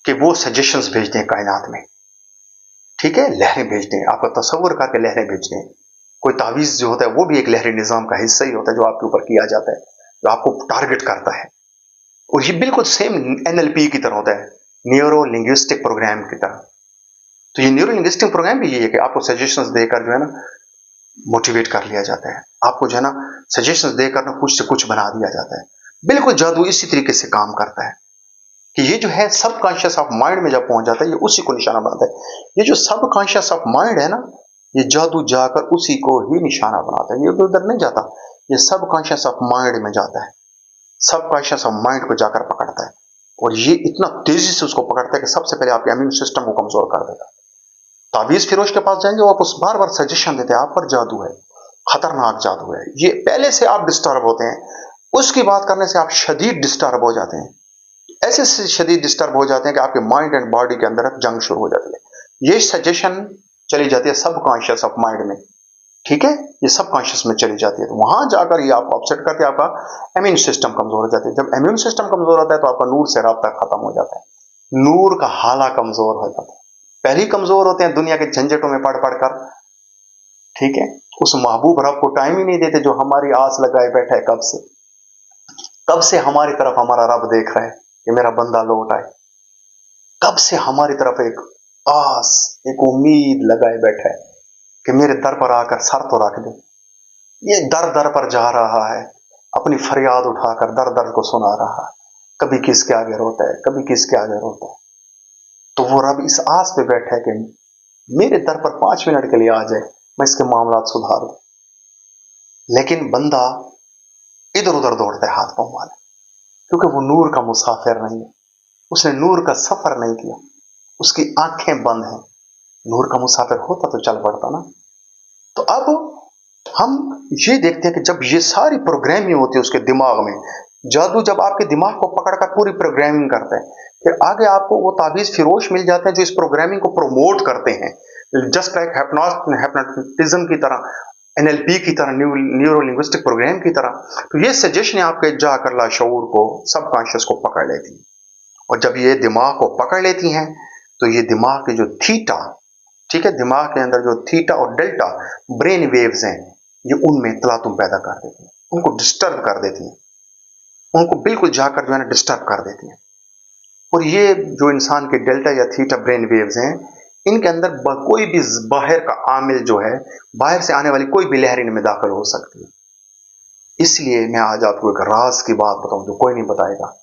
کہ وہ سجیشنز بھیجتے ہیں کائنات میں. ٹھیک ہے، لہریں بھیجتے ہیں، آپ کا تصور کر کے لہریں بھیجتے ہیں. کوئی تعویذ جو ہوتا ہے وہ بھی ایک لہری نظام کا حصہ ہی ہوتا ہے جو آپ کے اوپر کیا جاتا ہے، جو آپ کو ٹارگٹ کرتا ہے. اور یہ بالکل سیم NLP کی طرح ہوتا ہے، نیورو لنگوسٹک پروگرام کی طرح. تو یہ نیورو لنگوسٹک پروگرام بھی یہ ہے کہ آپ کو سجیشنز دے کر جو ہے نا موٹیویٹ کر لیا جاتا ہے، آپ کو جو ہے نا سجیشنز دے کر کچھ سے کچھ بنا دیا جاتا ہے. بالکل جادو اسی طریقے سے کام کرتا ہے کہ یہ جو ہے سب کانشیس آف مائنڈ میں جب پہنچ جاتا ہے یہ اسی کو نشانہ بناتا ہے. یہ جو سب کانشیس آف مائنڈ ہے نا، یہ جادو جا کر اسی کو ہی نشانہ بناتا ہے. یہ ادھر نہیں جاتا، یہ سب کانشیس آف مائنڈ میں جاتا ہے، سب کانشیس آف مائنڈ کو جا کر پکڑتا ہے. اور یہ اتنا تیزی سے اس کو پکڑتا ہے کہ سب سے پہلے آپ کے امیون سسٹم کو کمزور کر دیتا ہے. تعویذ فروش کے پاس جائیں گے وہ آپ اس بار بار سجیشن دیتے ہیں آپ پر جادو ہے، خطرناک جادو ہے، یہ پہلے سے آپ ڈسٹرب ہوتے ہیں. उसकी बात करने से आप शदीद डिस्टर्ब हो जाते हैं, ऐसे शदीद डिस्टर्ब हो जाते हैं कि आपके माइंड एंड बॉडी के अंदर जंग शुरू हो जाती है। ये सजेशन चली जाती है सबकॉन्शियस ऑफ माइंड में, ठीक है, ये सबकॉन्शियस में चली जाती है, तो वहां जाकर ये आपको अपसेट करते हैं, आपका इम्यून सिस्टम कमजोर हो जाता है। जब इम्यून सिस्टम कमजोर होता है तो आपका नूर से राब्ता खत्म हो जाता है, नूर का हाला कमजोर हो जाता है। पहले ही कमजोर होते हैं दुनिया के झंझटों में पढ़ पढ़ कर, ठीक है, उस महबूब रब को टाइम ही नहीं देते जो हमारी आस लगाए बैठा है, कब से हमारी तरफ हमारा रब देख रहा है कि मेरा बंदा लौट आए, कब से हमारी तरफ एक आस, एक उम्मीद लगाए बैठा है कि मेरे दर पर आकर सर तो रख दे। ये दर दर पर जा रहा है, अपनी फरियाद उठाकर दर दर को सुना रहा है, कभी किसके आगे रोता है, कभी किसके आगे रोता है। तो वो रब इस आस पे बैठा है कि मेरे दर पर 5 मिनट के लिए आ जाए, मैं इसके मामलात सुधार दूं। लेकिन बंदा इधर उधर दौड़ता है हाथ पांव वाले, क्योंकि वो नूर का मुसाफिर नहीं है, उसने नूर का सफर नहीं किया, उसकी आंखें बंद हैं। नूर का मुसाफिर होता तो चल पड़ता ना। तो अब हम ये देखते हैं कि जब ये सारी प्रोग्रामिंग होती है उसके दिमाग में, जादू जब आपके दिमाग को पकड़कर पूरी प्रोग्रामिंग करता है, फिर आगे आपको वो ताबीज फिरोश मिल जाते हैं जो इस प्रोग्रामिंग को प्रमोट करते हैं, जस्ट लाइक हिप्नोटिज्म की तरह, एनएलपी की तरह, न्यूरो लिंग्विस्टिक प्रोग्राम की तरह। तो ये सजेशन आपके जाकर लाशऊर को, सबकॉन्शियस को पकड़ लेती है, और जब ये दिमाग को पकड़ लेती हैं तो ये दिमाग के जो थीटा, ठीक है, दिमाग के अंदर जो थीटा और डेल्टा ब्रेन वेव्स हैं, ये उनमें तलातुम पैदा कर देती हैं, उनको डिस्टर्ब कर देती हैं, उनको बिल्कुल जाकर जो है ना डिस्टर्ब कर देती हैं। और ये जो इंसान के डेल्टा या थीटा ब्रेन वेव्स हैं, इनके अंदर कोई भी बाहर का आमिल जो है, बाहर से आने वाली कोई भी लहर इनमें दाखिल हो सकती है। इसलिए मैं आज आपको एक राज की बात बताऊं जो कोई नहीं बताएगा।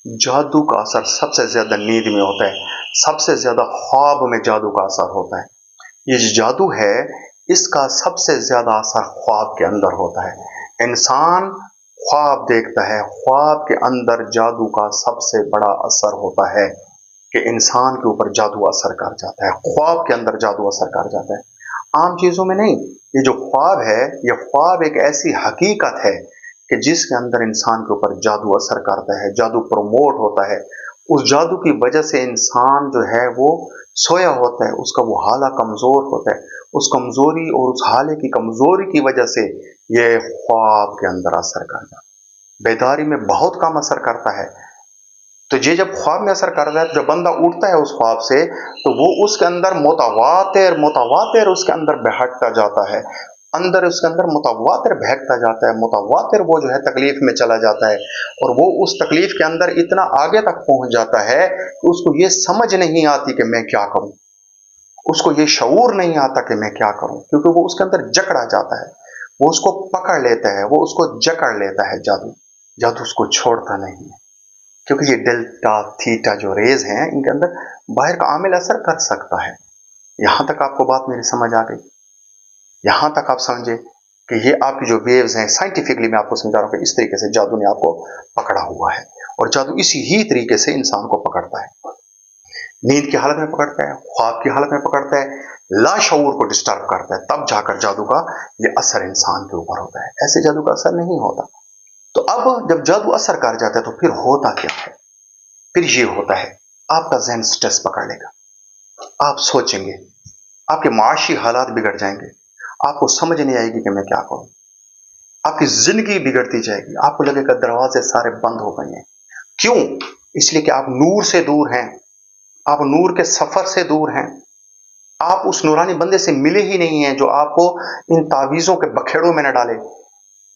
जादू का असर सबसे ज्यादा नींद में होता है, सबसे ज्यादा ख्वाब में जादू का असर होता है। ये जो जादू है इसका सबसे ज्यादा असर ख्वाब के अंदर होता है। इंसान ख्वाब देखता है, ख्वाब के अंदर जादू का सबसे बड़ा असर होता है कि इंसान के ऊपर जादू असर कर जाता है, ख्वाब के अंदर जादू असर कर जाता है, आम चीजों में नहीं। ये जो ख्वाब है, ये ख्वाब एक ऐसी हकीकत है कि जिसके अंदर इंसान के ऊपर जादू असर करता है, जादू प्रमोट होता है। उस जादू की वजह से इंसान जो है वो सोया होता है, उसका वो हाला कमजोर होता है, उस कमजोरी और उस हाले की कमजोरी की वजह से ये ख्वाब के अंदर असर कर जाता है। बेदारी में बहुत कम असर करता है। तो ये जब ख्वाब में असर करता है, जब बंदा उठता है उस ख्वाब से, तो वो उसके अंदर मुतवातिर उसके अंदर बहकता जाता है, अंदर उसके अंदर मुतवातिर बहकता जाता है, मुतवातिर वो जो है तकलीफ में चला जाता है, और वो उस तकलीफ के अंदर इतना आगे तक पहुंच जाता है कि उसको ये समझ नहीं आती कि मैं क्या करूं, उसको ये शऊर नहीं आता कि मैं क्या करूं, क्योंकि वो उसके अंदर जकड़ा जाता है, वो उसको पकड़ लेता है, वो उसको जकड़ लेता है। जादू उसको छोड़ता नहीं है, क्योंकि ये डेल्टा थीटा जो रेज हैं, इनके अंदर बाहर का आमिल असर कर सकता है। यहां तक आपको बात मेरी समझ आ गई? यहां तक आप समझे कि ये आपकी जो वेव्स हैं, साइंटिफिकली मैं आपको समझा रहा हूं कि इस तरीके से जादू ने आपको पकड़ा हुआ है, और जादू इसी ही तरीके से इंसान को पकड़ता है। नींद की हालत में पकड़ता है, ख्वाब की हालत में पकड़ता है, लाशऊर को डिस्टर्ब करता है, तब जाकर जादू का ये असर इंसान के ऊपर होता है। ऐसे जादू का असर नहीं होता। तो अब जब जादू असर कर जाता है तो फिर होता क्या है? फिर ये होता है, आपका जहन स्ट्रेस पकड़ लेगा, आप सोचेंगे, आपके माशी हालात बिगड़ जाएंगे, आपको समझ नहीं आएगी कि मैं क्या करूं, आपकी जिंदगी बिगड़ती जाएगी, आपको लगेगा दरवाजे सारे बंद हो गए हैं। क्यों? इसलिए कि आप नूर से दूर हैं, आप नूर के सफर से दूर हैं, आप उस नूरानी बंदे से मिले ही नहीं हैं जो आपको इन तावीजों के बखेड़ों में न डाले,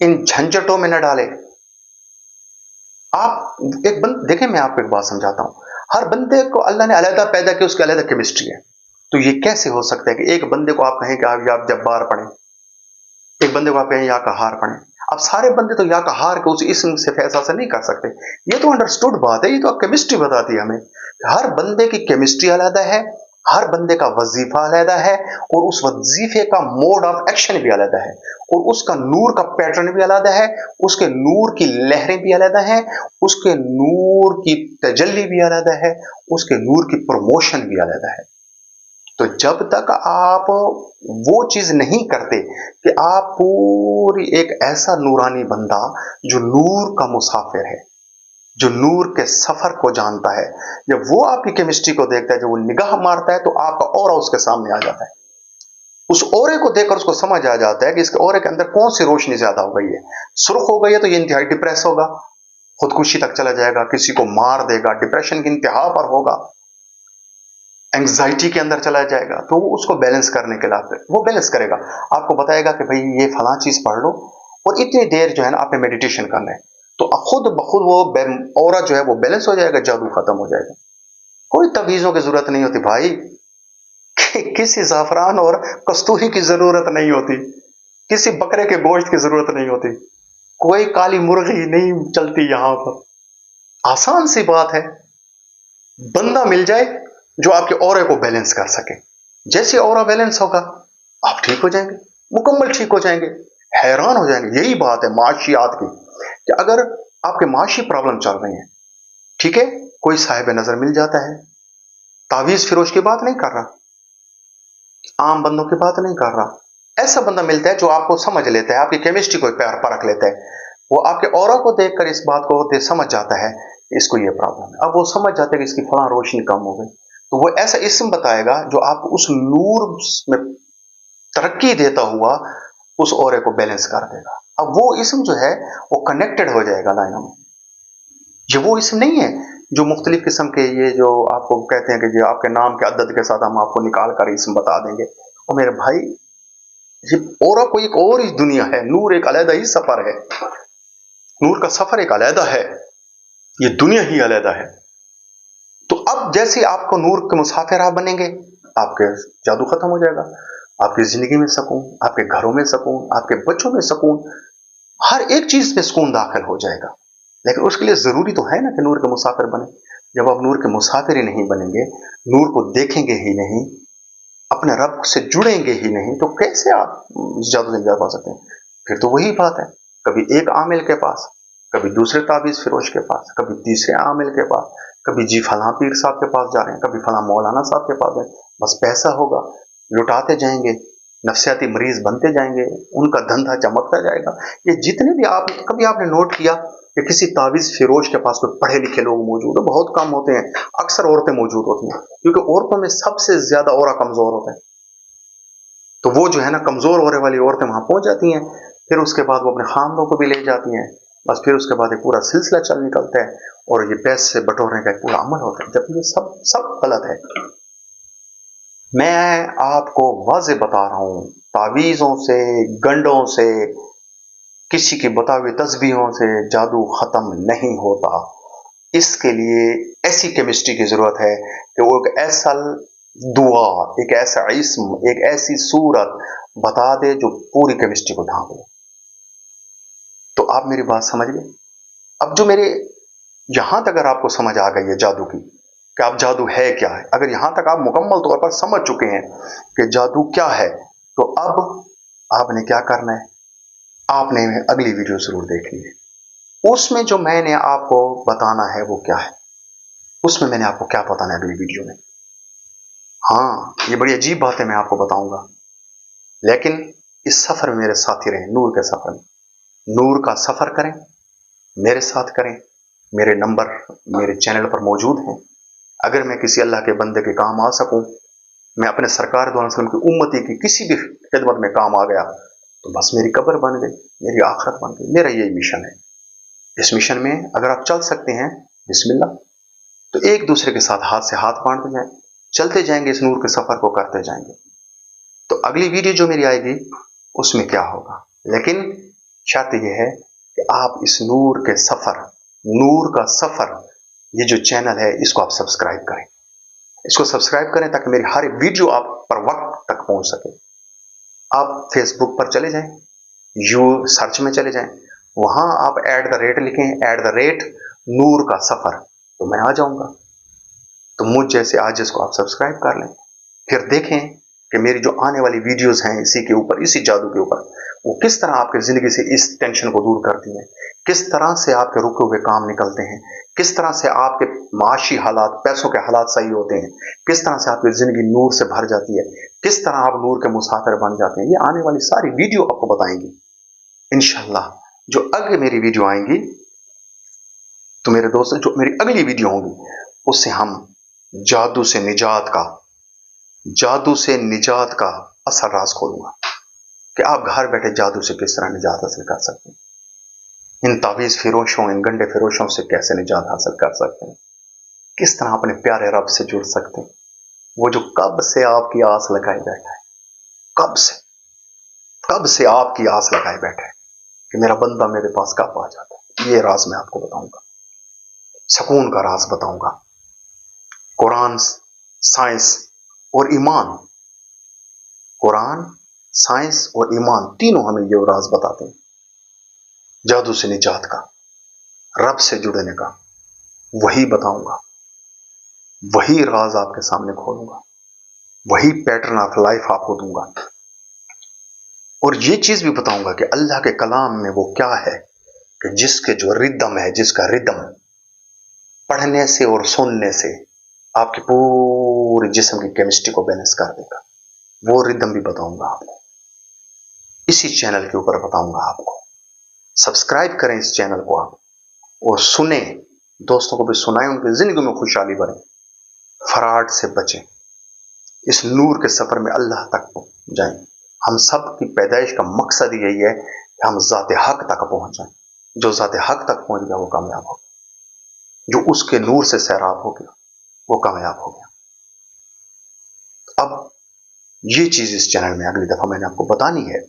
इन झंझटों में न डाले। आप एक देखें, मैं आपको एक बात समझाता हूं, हर बंदे को अल्लाह ने अलग पैदा किया, उसकी अलग केमिस्ट्री है। तो ये कैसे हो सकता है कि एक बंदे को आप कहें कि आप जब्बार पढ़ें, एक बंदे को आप कहें या कहार पढ़ें? अब सारे बंदे तो या कहार के उस इस्म से फैसला से नहीं कर सकते। ये तो अंडरस्टूड बात है, ये तो केमिस्ट्री बताती है हमें। हर बंदे की केमिस्ट्री अलग है, हर बंदे का वजीफा अलग है, और उस वजीफे का मोड ऑफ एक्शन भी अलग है, और उसका नूर का पैटर्न भी अलग है, उसके नूर की लहरें भी अलग हैं, उसके नूर की तजल्ली भी अलग है, उसके नूर की प्रमोशन भी अलग है। तो जब तक आप वो चीज नहीं करते कि आप पूरी एक ऐसा नूरानी बंदा जो नूर का मुसाफिर है, जो नूर के सफर को जानता है, जब वो आपकी केमिस्ट्री को देखता है, जब वो निगाह मारता है तो आपका ऑरा उसके सामने आ जाता है। उस औरे को देखकर उसको समझ आ जाता है कि इसके औरे के अंदर कौन सी रोशनी ज्यादा हो गई है। सुर्ख हो गई है तो ये इंतहाई डिप्रेस होगा, खुदकुशी तक चला जाएगा, किसी को मार देगा, डिप्रेशन की इंतहा पर होगा, एंग्जाइटी के अंदर चला जाएगा। तो वो उसको बैलेंस करने के लिए वो बैलेंस करेगा, आपको बताएगा कि भाई ये फला चीज पढ़ लो और इतनी देर जो है ना आपने मेडिटेशन करना है, तो खुद बखुद वो औरा जो है वो बैलेंस हो जाएगा, जादू खत्म हो जाएगा। कोई तवीज़ों की जरूरत नहीं होती भाई, किसी ज़ाफ़रान और कस्तूरी की जरूरत नहीं होती, किसी बकरे के गोश्त की जरूरत नहीं होती, कोई काली मुर्गी नहीं चलती यहां पर। आसान सी बात है, बंदा मिल जाए जो आपके औरे को बैलेंस कर सके। जैसे औरा बैलेंस होगा आप ठीक हो जाएंगे, मुकम्मल ठीक हो जाएंगे, हैरान हो जाएंगे। यही बात है माशियात की कि अगर आपके माशी प्रॉब्लम चल रही है, ठीक है, कोई साहिब नजर मिल जाता है, तावीज फिरोज की बात नहीं कर रहा, आम बंदों की बात नहीं कर रहा, ऐसा बंदा मिलता है जो आपको समझ लेता है, आपकी केमिस्ट्री को परख लेता है, वो आपके औरा को देखकर इस बात को समझ जाता है इसको ये प्रॉब्लम है। अब वो समझ जाते हैं कि इसकी फलां रोशनी कम हो गई, तो वो ऐसा इस्म बताएगा जो आपको उस नूर में तरक्की देता हुआ उस औरे को बैलेंस कर देगा। अब वो इस्म जो है वो कनेक्टेड हो जाएगा लाइनों में। ये वो इस्म नहीं है जो मुख्तलिफ किस्म के ये जो आपको कहते हैं कि जो आपके नाम के अदद के साथ हम आपको निकाल कर इस्म बता देंगे। और मेरे भाई ये औरा कोई एक और ही दुनिया है, नूर एक अलग ही सफर है, नूर का सफर एक अलग है, ये दुनिया ही अलग है। तो अब जैसे आपको नूर के मुसाफिर आप बनेंगे, आपके जादू खत्म हो जाएगा, आपकी जिंदगी में सुकून, आपके घरों में सुकून, आपके बच्चों में सुकून, हर एक चीज में सुकून दाखिल हो जाएगा। लेकिन उसके लिए जरूरी तो है ना कि नूर के मुसाफिर बने। जब आप नूर के मुसाफिर ही नहीं बनेंगे, नूर को देखेंगे ही नहीं, अपने रब से जुड़ेंगे ही नहीं, तो कैसे आप इस जादू से निजात पा सकते हैं? फिर तो वही बात है, कभी एक आमिल के पास, कभी दूसरे ताबीज फिरोज के पास, कभी तीसरे आमिल के पास, कभी जी फलां पीर साहब के पास जा रहे हैं, कभी फलां मौलाना साहब के पास जाए, बस पैसा होगा, लुटाते जाएंगे, नफसियाती मरीज बनते जाएंगे, उनका धंधा चमकता जाएगा। ये जितने भी आप कभी आपने नोट किया कि किसी तावीज फिरोज के पास कोई पढ़े लिखे लोग मौजूद है? बहुत कम होते हैं, अक्सर औरतें मौजूद होती हैं, क्योंकि औरतों में सबसे ज्यादा औरा कमजोर होता है। तो वो जो है ना कमजोर औरे वाली औरतें वहां पहुंच जाती हैं, फिर उसके बाद वो अपने खानों को भी ले जाती हैं, बस फिर उसके बाद एक पूरा सिलसिला चल निकलता है और ये पैसे बटोरने का एक पूरा अमल होता है, जबकि ये सब गलत है। मैं आपको वाज़े बता रहा हूं, तावीज़ों से, गंडों से, किसी की बतावी तस्बीहों से जादू खत्म नहीं होता। इसके लिए ऐसी केमिस्ट्री की जरूरत है कि वो एक ऐसा दुआ, एक ऐसा इस्म, एक ऐसी सूरत बता दे जो पूरी केमिस्ट्री को ढांक ले। तो आप मेरी बात समझ गए? अब जो मेरे यहां तक अगर आपको समझ आ गई है जादू की, कि आप जादू है क्या है, अगर यहां तक आप मुकम्मल तौर पर समझ चुके हैं कि जादू क्या है, तो अब आपने क्या करना है, आपने अगली वीडियो जरूर देखनी है। उसमें जो मैंने आपको बताना है वो क्या है, उसमें मैंने आपको क्या बताना है अगली वीडियो में। हाँ, ये बड़ी अजीब बात है, मैं आपको बताऊंगा, लेकिन इस सफर में मेरे साथी रहें, नूर के सफर में। नूर का सफर करें, मेरे साथ करें। मेरे नंबर मेरे चैनल पर मौजूद हैं। अगर मैं किसी अल्लाह के बंदे के काम आ सकूं, मैं अपने सरकार दो अलैहि वसल्लम की उम्मती की किसी भी खिदमत में काम आ गया, तो बस मेरी कब्र बन गई, मेरी आखिरत बन गई। मेरा यही मिशन है। इस मिशन में अगर आप चल सकते हैं, बिस्मिल्लाह, तो एक दूसरे के साथ हाथ से हाथ बांधते जाएं, चलते जाएंगे, इस नूर के सफर को करते जाएंगे। तो अगली वीडियो जो मेरी आएगी उसमें क्या होगा, लेकिन शर्त यह है कि आप इस नूर के सफर, नूर का सफर, ये जो चैनल है इसको आप सब्सक्राइब करें। इसको सब्सक्राइब करें ताकि मेरी हर वीडियो आप पर वक्त तक पहुंच सके। आप फेसबुक पर चले जाएं, यू सर्च में चले जाएं, वहां आप @ लिखें, @नूर का सफर, तो मैं आ जाऊंगा। तो मुझ जैसे आज इसको आप सब्सक्राइब कर लें, फिर देखें कि मेरी जो आने वाली वीडियोस हैं इसी के ऊपर, इसी जादू के ऊपर, वो किस तरह आपकी ज़िंदगी से इस टेंशन को दूर करती हैं, किस तरह से आपके रुके हुए काम निकलते हैं, किस तरह से आपके माशी हालात, पैसों के हालात सही होते हैं, किस तरह से आपकी ज़िंदगी नूर से भर जाती है, किस तरह आप नूर के मुसाफिर बन जाते हैं। ये आने वाली सारी वीडियो आपको बताएंगी इंशाल्लाह। जो अगली मेरी वीडियो आएंगी तो मेरे दोस्त, जो मेरी अगली वीडियो होंगी उससे हम जादू से निजात का असल राज खोलूंगा कि आप घर बैठे जादू से किस तरह निजात हासिल कर सकते हैं, इन तावीज़ फिरोशों, इन गंडे फिरोशों से कैसे निजात हासिल कर सकते हैं, किस तरह अपने प्यारे रब से जुड़ सकते हैं, वो जो कब से आपकी आस लगाए बैठा है, कब से आपकी आस लगाए बैठा है कि मेरा बंदा मेरे पास कब आ जाता है। ये राज मैं आपको बताऊंगा, सुकून का राज बताऊंगा। कुरान, साइंस और ईमान, कुरान, साइंस और ईमान तीनों हमें ये राज बताते हैं जादू से निजात का, रब से जुड़ने का। वही बताऊंगा, वही राज आपके सामने खोलूंगा, वही पैटर्न ऑफ लाइफ आपको दूंगा। और ये चीज भी बताऊंगा कि अल्लाह के कलाम में वो क्या है कि जिसके जो रिदम है, जिसका रिदम पढ़ने से और सुनने से आपके पूरे जिस्म की केमिस्ट्री को बैलेंस कर देगा। वो रिदम भी बताऊंगा आपको, इसी चैनल के ऊपर बताऊंगा आपको। सब्सक्राइब करें इस चैनल को आप, और सुने, दोस्तों को भी सुनाएं, उनकी जिंदगी में खुशहाली भरें, फराड से बचें, इस नूर के सफर में अल्लाह तक जाएं। हम सब की पैदाइश का मकसद यही है कि हम ज़ाते हक तक पहुंच जाएं। जो ज़ाते हक तक पहुंच गया वो कामयाब हो गया, जो उसके नूर से सैराब हो गया वो कामयाब हो गया। अब ये चीज इस चैनल में अगली दफा मैंने आपको बतानी है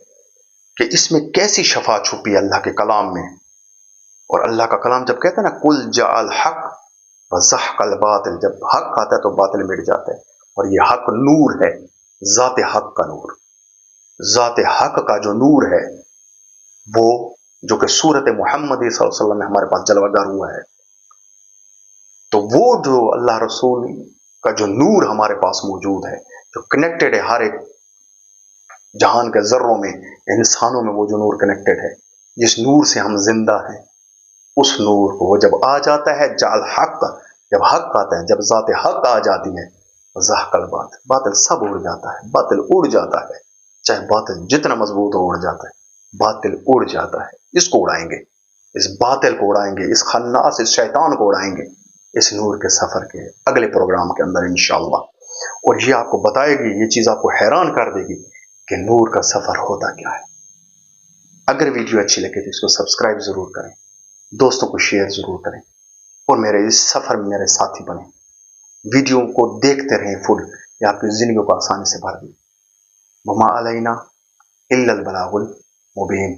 कि इसमें कैसी शफा छुपी है अल्लाह के कलाम में। और अल्लाह का कलाम जब कहता है ना, कुल जाअल हक व ज़हक़ल बातिल, जब हक आता है तो बातिल मिट जाता है। और ये हक नूर है, ज़ाते हक का नूर, ज़ाते हक का जो नूर है वो, जो कि सूरत मुहम्मद सल्लल्लाहु अलैहि वसल्लम में हमारे पास जलवागर हुआ है। तो वो जो अल्लाह रसूल का जो नूर हमारे पास मौजूद है, जो कनेक्टेड है हर एक जहान के जर्रों में, इंसानों में वो जो नूर कनेक्टेड है, जिस नूर से हम जिंदा हैं, उस नूर को वो जब आ जाता है, जाल हक, जब हक आता है, जब ज़ाते हक आ जाती है, ज़हक़ल बातिल, बातिल सब उड़ जाता है, बातिल उड़ जाता है। चाहे बातिल जितना मजबूत हो उड़ जाता है, बातिल उड़ जाता है। इसको उड़ाएंगे, इस बातिल को उड़ाएंगे, इस खन्नास, इस शैतान को उड़ाएंगे इस नूर के सफर के अगले प्रोग्राम के अंदर इंशाअल्लाह। और ये आपको बताएगी, ये चीज आपको हैरान कर देगी कि नूर का सफर होता क्या है। अगर वीडियो अच्छी लगे तो इसको सब्सक्राइब जरूर करें, दोस्तों को शेयर जरूर करें, और मेरे इस सफर में मेरे साथी बने। वीडियो को देखते रहें फुल, ये आपकी जिंदगी को आसानी से भर दे। वमा अलैना इल्लल बलागुल मुबीन।